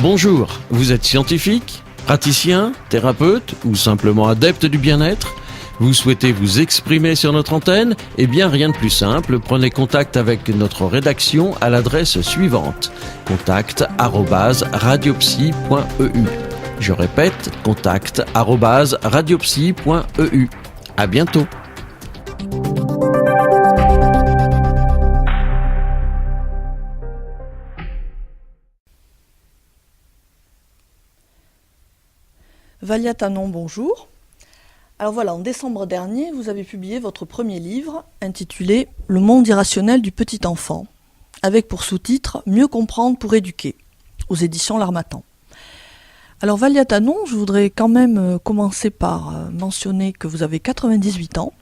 Bonjour, vous êtes scientifique, praticien, thérapeute ou simplement adepte du bien-être ? Vous souhaitez vous exprimer sur notre antenne ? Eh bien, rien de plus simple, prenez contact avec notre rédaction à l'adresse suivante, contact@radiopsy.eu. Je répète, contact@radiopsy.eu. À bientôt. Valia Tanon, bonjour. Alors voilà, en décembre dernier, vous avez publié votre premier livre intitulé « Le monde irrationnel du petit enfant », avec pour sous-titre « Mieux comprendre pour éduquer » aux éditions L'Harmattan. Alors Valia Tanon, je voudrais quand même commencer par mentionner que vous avez 98 ans.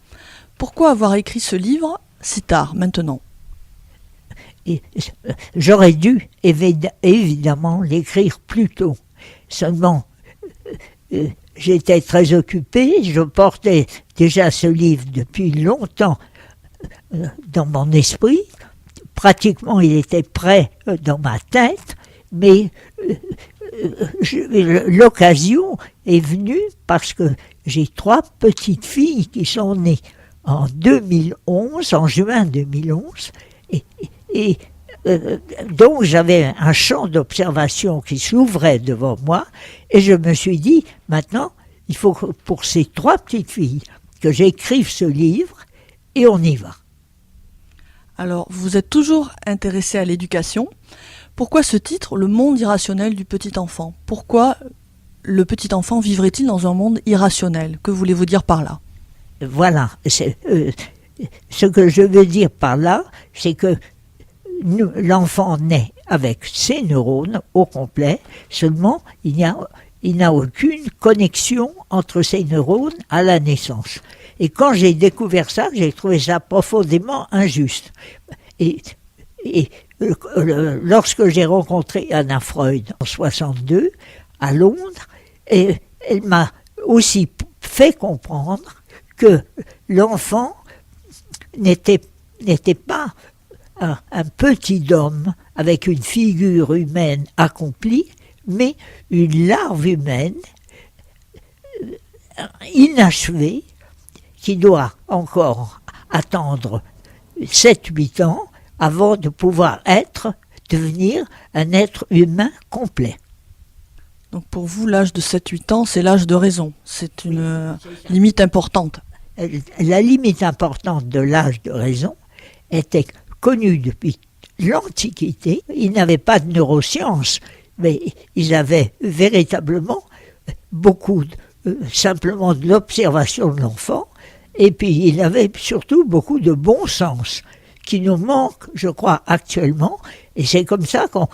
Pourquoi avoir écrit ce livre si tard, maintenant ? J'aurais dû évidemment l'écrire plus tôt. Seulement, j'étais très occupé, je portais déjà ce livre depuis longtemps dans mon esprit. Pratiquement, il était prêt dans ma tête, mais l'occasion est venue parce que j'ai 3 petites filles qui sont nées en 2011, en juin 2011, et donc j'avais un champ d'observation qui s'ouvrait devant moi, et je me suis dit, maintenant, il faut que pour ces 3 petites filles, que j'écrive ce livre, et on y va. Alors, vous êtes toujours intéressé à l'éducation. Pourquoi ce titre, Le monde irrationnel du petit enfant ? Pourquoi le petit enfant vivrait-il dans un monde irrationnel ? Que voulez-vous dire par là ? Voilà, ce que je veux dire par là, c'est que l'enfant naît avec ses neurones au complet, seulement il n'a aucune connexion entre ces neurones à la naissance. Et quand j'ai découvert ça, j'ai trouvé ça profondément injuste. Et lorsque j'ai rencontré Anna Freud en 1962 à Londres, elle m'a aussi fait comprendre que l'enfant n'était pas un petit homme avec une figure humaine accomplie, mais une larve humaine inachevée qui doit encore attendre 7-8 ans avant de pouvoir devenir un être humain complet. Donc pour vous, l'âge de 7-8 ans, c'est l'âge de raison. C'est une limite importante. La limite importante de l'âge de raison était connue depuis l'Antiquité. Ils n'avaient pas de neurosciences, mais ils avaient véritablement beaucoup simplement de l'observation de l'enfant, et puis ils avaient surtout beaucoup de bon sens, qui nous manque, je crois, actuellement, et c'est comme ça qu'on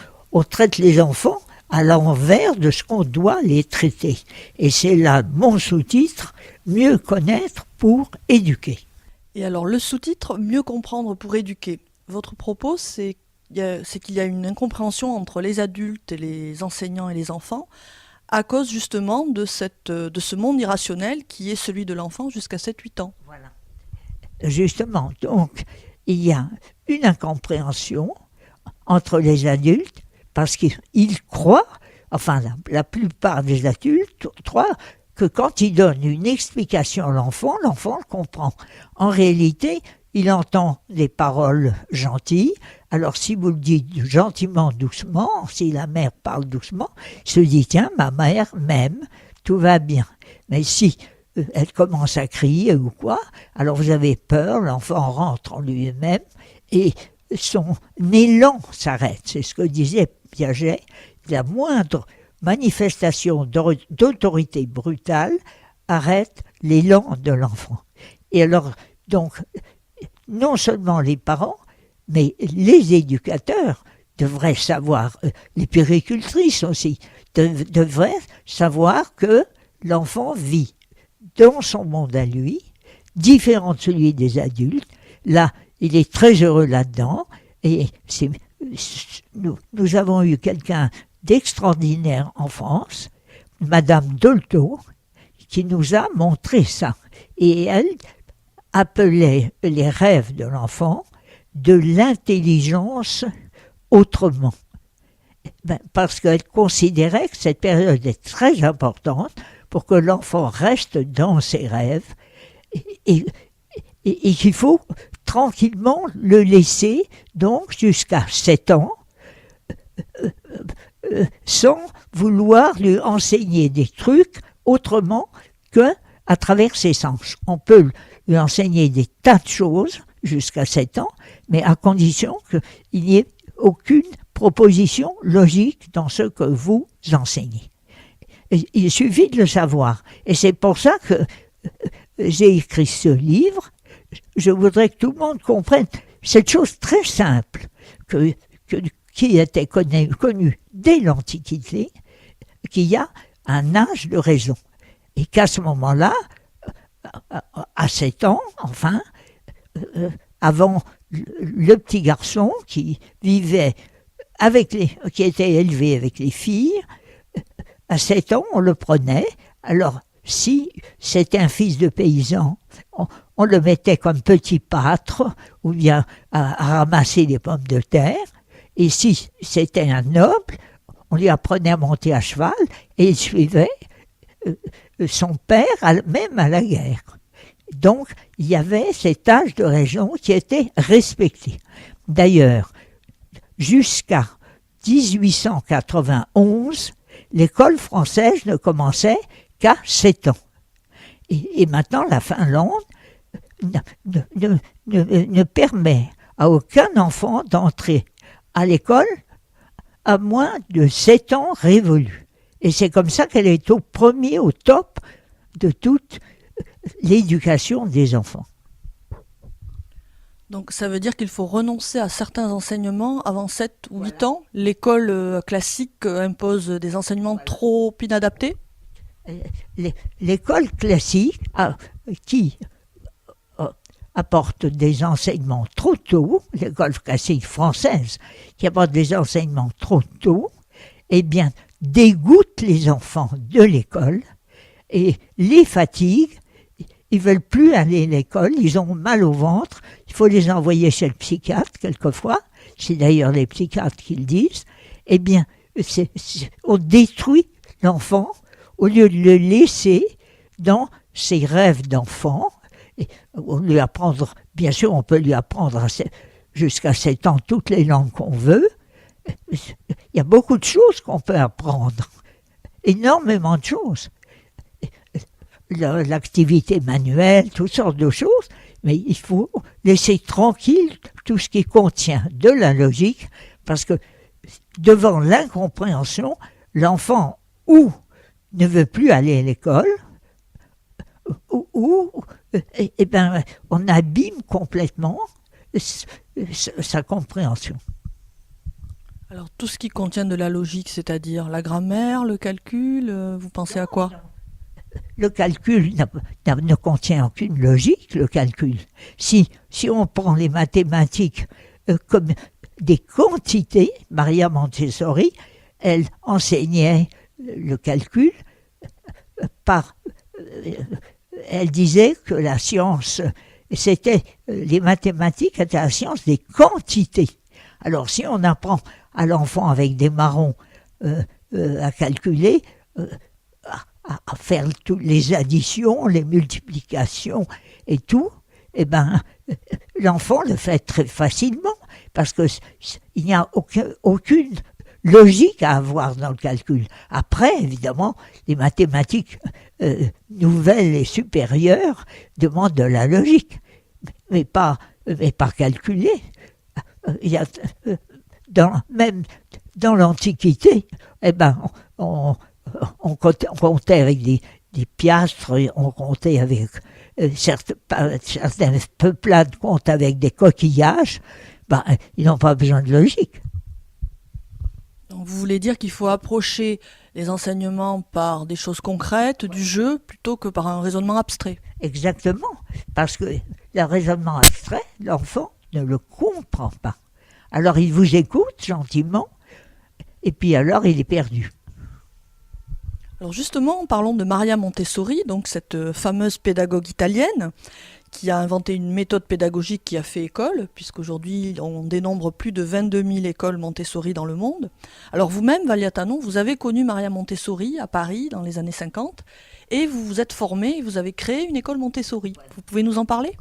traite les enfants à l'envers de ce qu'on doit les traiter. Et c'est là mon sous-titre, Mieux connaître pour éduquer. Et alors le sous-titre, Mieux comprendre pour éduquer. Votre propos, c'est qu'il y a une incompréhension entre les adultes et les enseignants et les enfants à cause justement de ce monde irrationnel qui est celui de l'enfant jusqu'à 7-8 ans. Voilà. Justement, donc, il y a une incompréhension entre les adultes parce qu'ils croient, enfin la plupart des adultes croient que quand ils donnent une explication à l'enfant le comprend. En réalité, il entend des paroles gentilles. Alors si vous le dites gentiment, doucement, si la mère parle doucement, il se dit, tiens, ma mère m'aime, tout va bien. Mais si elle commence à crier ou quoi, alors vous avez peur, l'enfant rentre en lui-même et son élan s'arrête. C'est ce que disait Piaget, la moindre manifestation d'autorité brutale arrête l'élan de l'enfant. Et alors, donc, non seulement les parents, mais les éducateurs devraient savoir, les puéricultrices aussi, devraient savoir que l'enfant vit dans son monde à lui, différent de celui des adultes. Là, il est très heureux là-dedans, et nous avons eu quelqu'un d'extraordinaire en France, Madame Dolto, qui nous a montré ça. Et elle appelait les rêves de l'enfant de l'intelligence autrement. Parce qu'elle considérait que cette période est très importante pour que l'enfant reste dans ses rêves et, et qu'il faut tranquillement le laisser donc jusqu'à 7 ans sans vouloir lui enseigner des trucs autrement qu'à travers ses sens. On peut lui enseigner des tas de choses jusqu'à 7 ans, mais à condition qu'il n'y ait aucune proposition logique dans ce que vous enseignez. Il suffit de le savoir. Et c'est pour ça que j'ai écrit ce livre. Je voudrais que tout le monde comprenne cette chose très simple qui était connue dès l'Antiquité, qu'il y a un âge de raison. Et qu'à ce moment-là, à 7 ans, enfin, avant le petit garçon qui vivait qui était élevé avec les filles, à 7 ans, on le prenait. Alors, si c'était un fils de paysan, on le mettait comme petit pâtre, ou bien à ramasser des pommes de terre. Et si c'était un noble, on lui apprenait à monter à cheval, et il suivait son père, même à la guerre. Donc, il y avait cet âge de raison qui était respecté. D'ailleurs, jusqu'à 1891, l'école française ne commençait qu'à 7 ans. Et maintenant, la Finlande ne permet à aucun enfant d'entrer à l'école à moins de 7 ans révolus. Et c'est comme ça qu'elle est au top de toute l'éducation des enfants. Donc ça veut dire qu'il faut renoncer à certains enseignements avant 7 ou 8 ans. L'école classique impose des enseignements trop inadaptés. L'école classique qui apporte des enseignements trop tôt, l'école classique française qui apporte des enseignements trop tôt, eh bien dégoûte les enfants de l'école et les fatigue. Ils ne veulent plus aller à l'école, ils ont mal au ventre, il faut les envoyer chez le psychiatre quelquefois, c'est d'ailleurs les psychiatres qui le disent. Eh bien, on détruit l'enfant au lieu de le laisser dans ses rêves d'enfant. Bien sûr, on peut lui apprendre jusqu'à 7 ans toutes les langues qu'on veut. Il y a beaucoup de choses qu'on peut apprendre, énormément de choses. L'activité manuelle, toutes sortes de choses, mais il faut laisser tranquille tout ce qui contient de la logique, parce que devant l'incompréhension, l'enfant ou ne veut plus aller à l'école, ou on abîme complètement sa compréhension. Alors tout ce qui contient de la logique, c'est-à-dire la grammaire, le calcul, vous pensez à quoi ? Le calcul ne contient aucune logique, le calcul. Si on prend les mathématiques comme des quantités, Maria Montessori, elle enseignait le calcul elle disait que la science, les mathématiques étaient la science des quantités. Alors si on apprend à l'enfant avec des marrons à calculer, à faire toutes les additions, les multiplications et tout, eh ben, l'enfant le fait très facilement, parce qu'il n'y a aucune logique à avoir dans le calcul. Après, évidemment, les mathématiques nouvelles et supérieures demandent de la logique, mais pas calculer. Il y a, même dans l'Antiquité, eh ben, on comptait avec des piastres, on comptait avec certaines peuplades comptent avec des coquillages, ils n'ont pas besoin de logique. Donc vous voulez dire qu'il faut approcher les enseignements par des choses concrètes, du jeu, plutôt que par un raisonnement abstrait. Exactement, parce que le raisonnement abstrait, l'enfant ne le comprend pas. Alors il vous écoute gentiment, et puis alors il est perdu. Alors justement, parlons de Maria Montessori, donc cette fameuse pédagogue italienne qui a inventé une méthode pédagogique qui a fait école, puisqu'aujourd'hui on dénombre plus de 22 000 écoles Montessori dans le monde. Alors vous-même, Valia Tanon, vous avez connu Maria Montessori à Paris dans les années 50, et vous vous êtes formé, vous avez créé une école Montessori. Vous pouvez nous en parler ?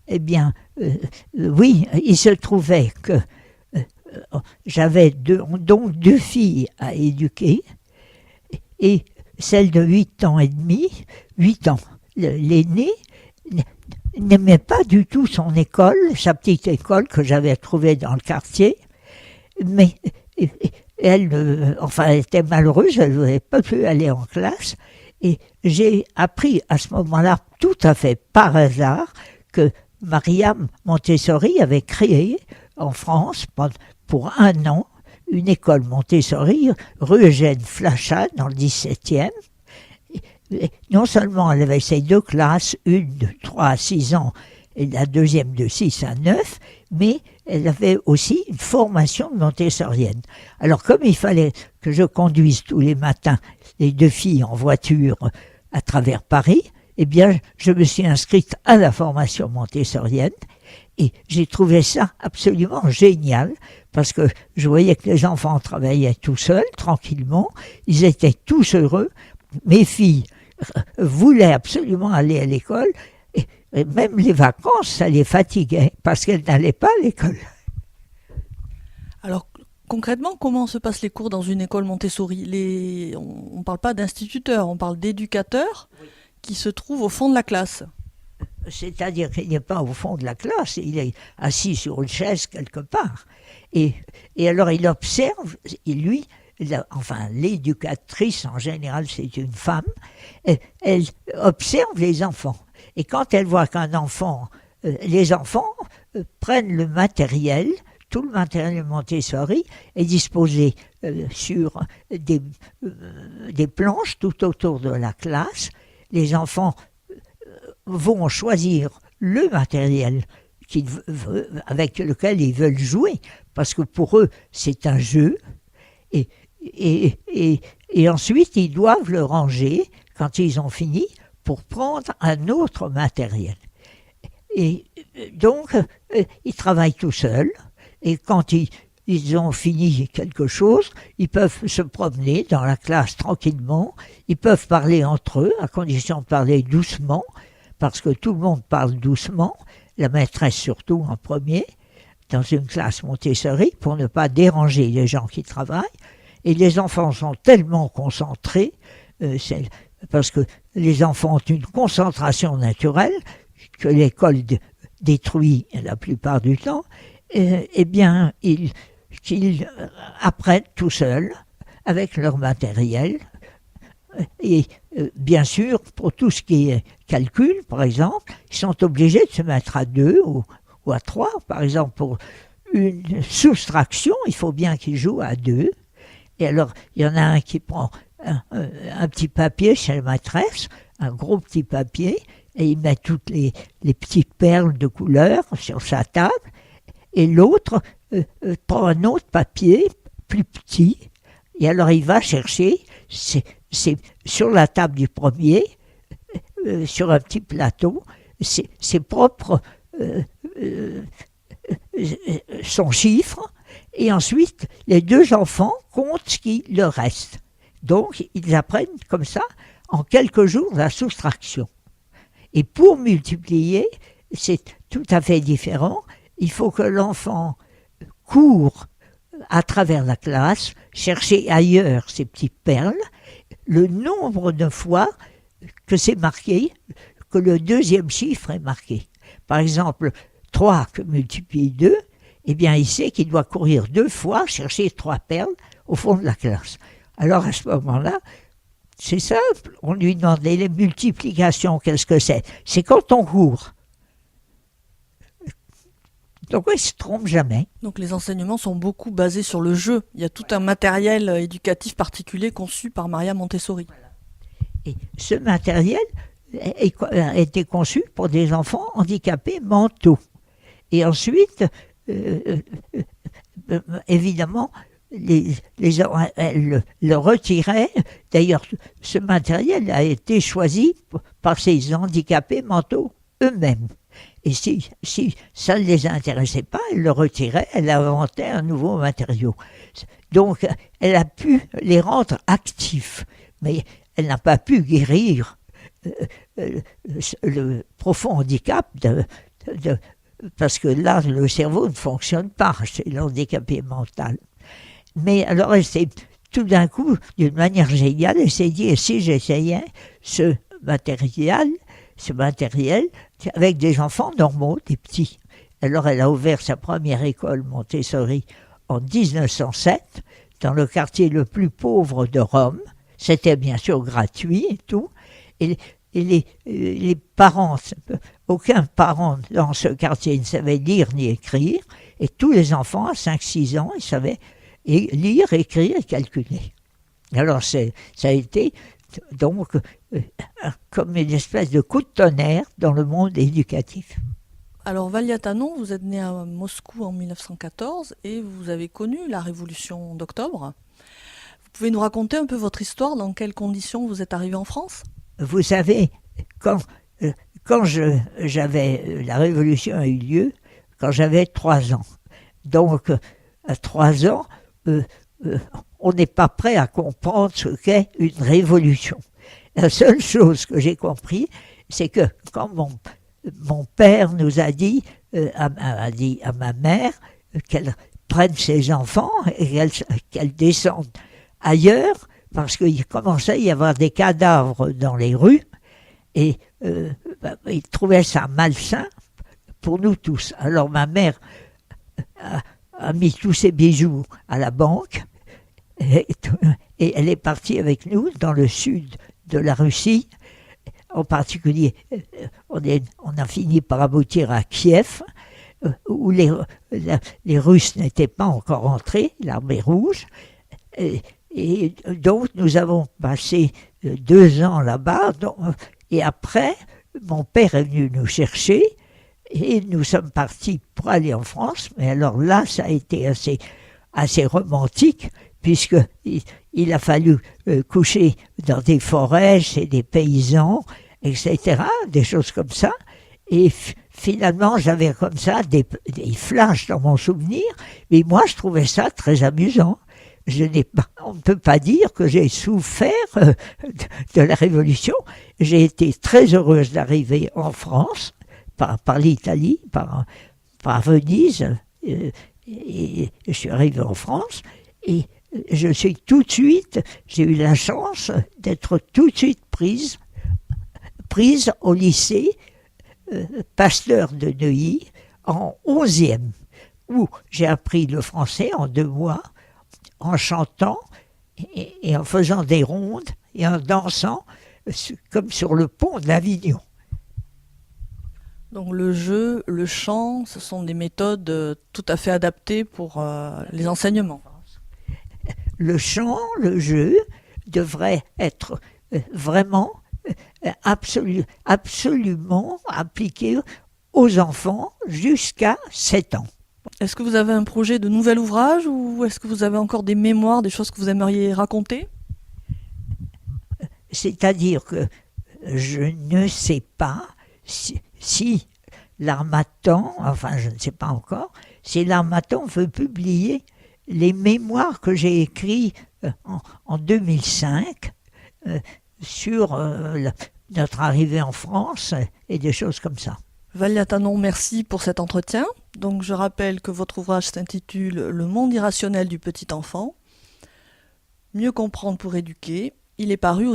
Eh bien, oui, il se trouvait que j'avais donc deux filles à éduquer, et celle de 8 ans et demi, 8 ans, l'aînée, n'aimait pas du tout son école, sa petite école que j'avais trouvée dans le quartier, mais elle était malheureuse, elle n'avait pas pu aller en classe, et j'ai appris à ce moment-là, tout à fait par hasard, que Maria Montessori avait créé en France, pour 1 an, une école Montessori, rue Eugène Flachat, dans le 17e. Et non seulement elle avait ses 2 classes, une de 3 à 6 ans et la deuxième de 6 à 9, mais elle avait aussi une formation montessorienne. Alors comme il fallait que je conduise tous les matins les 2 filles en voiture à travers Paris, eh bien je me suis inscrite à la formation montessorienne. Et j'ai trouvé ça absolument génial, parce que je voyais que les enfants travaillaient tout seuls, tranquillement, ils étaient tous heureux. Mes filles voulaient absolument aller à l'école, et même les vacances, ça les fatiguait, parce qu'elles n'allaient pas à l'école. Alors concrètement, comment se passent les cours dans une école Montessori ? On ne parle pas d'instituteurs, on parle d'éducateurs qui se trouvent au fond de la classe. C'est-à-dire qu'il n'est pas au fond de la classe, il est assis sur une chaise quelque part. Et alors il observe, et lui, l'éducatrice en général, c'est une femme, elle observe les enfants. Et quand elle voit qu'un enfant, les enfants prennent le matériel, tout le matériel Montessori est disposé sur des planches tout autour de la classe. Les enfants vont choisir le matériel avec lequel ils veulent jouer, parce que pour eux, c'est un jeu, et ensuite, ils doivent le ranger, quand ils ont fini, pour prendre un autre matériel. Et donc, ils travaillent tout seuls, et quand ils ont fini quelque chose, ils peuvent se promener dans la classe tranquillement, ils peuvent parler entre eux, à condition de parler doucement, parce que tout le monde parle doucement, la maîtresse surtout en premier, dans une classe Montessori, pour ne pas déranger les gens qui travaillent. Et les enfants sont tellement concentrés, parce que les enfants ont une concentration naturelle, que l'école détruit la plupart du temps, eh bien, ils apprennent tout seuls, avec leur matériel. Et bien sûr, pour tout ce qui est calcul, par exemple, ils sont obligés de se mettre à 2 ou à 3. Par exemple, pour une soustraction, il faut bien qu'ils jouent à 2. Et alors, il y en a un qui prend un petit papier chez la maîtresse, un gros petit papier, et il met toutes les petites perles de couleur sur sa table, et l'autre prend un autre papier, plus petit, et alors il va chercher, c'est sur la table du premier, sur un petit plateau, ses propres son chiffre, et ensuite les 2 enfants comptent ce qui leur reste. Donc ils apprennent comme ça en quelques jours la soustraction. Et pour multiplier, c'est tout à fait différent. Il faut que l'enfant court à travers la classe, chercher ailleurs ces petites perles, le nombre de fois que c'est marqué, que le 2e chiffre est marqué. Par exemple, 3 que multiplie 2, eh bien il sait qu'il doit courir 2 fois, chercher 3 perles au fond de la classe. Alors à ce moment-là, c'est simple, on lui demande les multiplications, qu'est-ce que c'est ? C'est quand on court. Donc il ne se trompe jamais. Donc les enseignements sont beaucoup basés sur le jeu. Il y a tout un matériel éducatif particulier conçu par Maria Montessori. Et ce matériel a été conçu pour des enfants handicapés mentaux. Et ensuite, évidemment, elle le retirait. D'ailleurs, ce matériel a été choisi par ces handicapés mentaux eux-mêmes. Et si ça ne les intéressait pas, elle le retirait, elle inventait un nouveau matériau. Donc, elle a pu les rendre actifs, mais elle n'a pas pu guérir le profond handicap parce que là, le cerveau ne fonctionne pas chez l'handicapé mental. Mais alors, elle s'est tout d'un coup, d'une manière géniale, elle s'est dit, et si j'essayais ce matériel avec des enfants normaux, des petits. Alors, elle a ouvert sa première école Montessori en 1907, dans le quartier le plus pauvre de Rome. C'était bien sûr gratuit et tout. Et les parents, aucun parent dans ce quartier ne savait lire ni écrire, et tous les enfants à 5-6 ans, ils savaient lire, écrire et calculer. Alors ça a été donc comme une espèce de coup de tonnerre dans le monde éducatif. Alors Valia Tanon, vous êtes né à Moscou en 1914 et vous avez connu la révolution d'octobre. Vous pouvez nous raconter un peu votre histoire, dans quelles conditions vous êtes arrivé en France ? Vous savez, quand la révolution a eu lieu, quand j'avais 3 ans. Donc, à 3 ans, on n'est pas prêt à comprendre ce qu'est une révolution. La seule chose que j'ai compris, c'est que quand mon père nous a dit à ma mère qu'elle prenne ses enfants et qu'elle descende ailleurs, parce qu'il commençait à y avoir des cadavres dans les rues, et il trouvait ça malsain pour nous tous. Alors ma mère a mis tous ses bijoux à la banque, et elle est partie avec nous dans le sud de la Russie. En particulier, on a fini par aboutir à Kiev, où les Russes n'étaient pas encore entrés, l'armée rouge. Et donc, nous avons passé 2 ans là-bas. Et après, mon père est venu nous chercher et nous sommes partis pour aller en France. Mais alors là, ça a été assez romantique, puisqu'il a fallu coucher dans des forêts chez des paysans, etc., des choses comme ça. Et finalement, j'avais comme ça des flashs dans mon souvenir, mais moi, je trouvais ça très amusant. On ne peut pas dire que j'ai souffert de la Révolution. J'ai été très heureuse d'arriver en France, par l'Italie, par Venise, et je suis arrivé en France, et j'ai eu la chance d'être tout de suite prise au lycée Pasteur de Neuilly, en 11e, où j'ai appris le français en 2 mois, en chantant et en faisant des rondes et en dansant comme sur le pont d'Avignon. Donc le jeu, le chant, ce sont des méthodes tout à fait adaptées pour les enseignements. Le chant, le jeu devrait être vraiment absolument appliqué aux enfants jusqu'à 7 ans. Est-ce que vous avez un projet de nouvel ouvrage ou est-ce que vous avez encore des mémoires, des choses que vous aimeriez raconter ? C'est-à-dire que je ne sais pas si l'Harmattan, enfin je ne sais pas encore, si l'Harmattan veut publier les mémoires que j'ai écrits en 2005 sur notre arrivée en France et des choses comme ça. Valia Tanon, merci pour cet entretien. Donc je rappelle que votre ouvrage s'intitule « Le monde irrationnel du petit enfant ». Mieux comprendre pour éduquer. Il est paru aux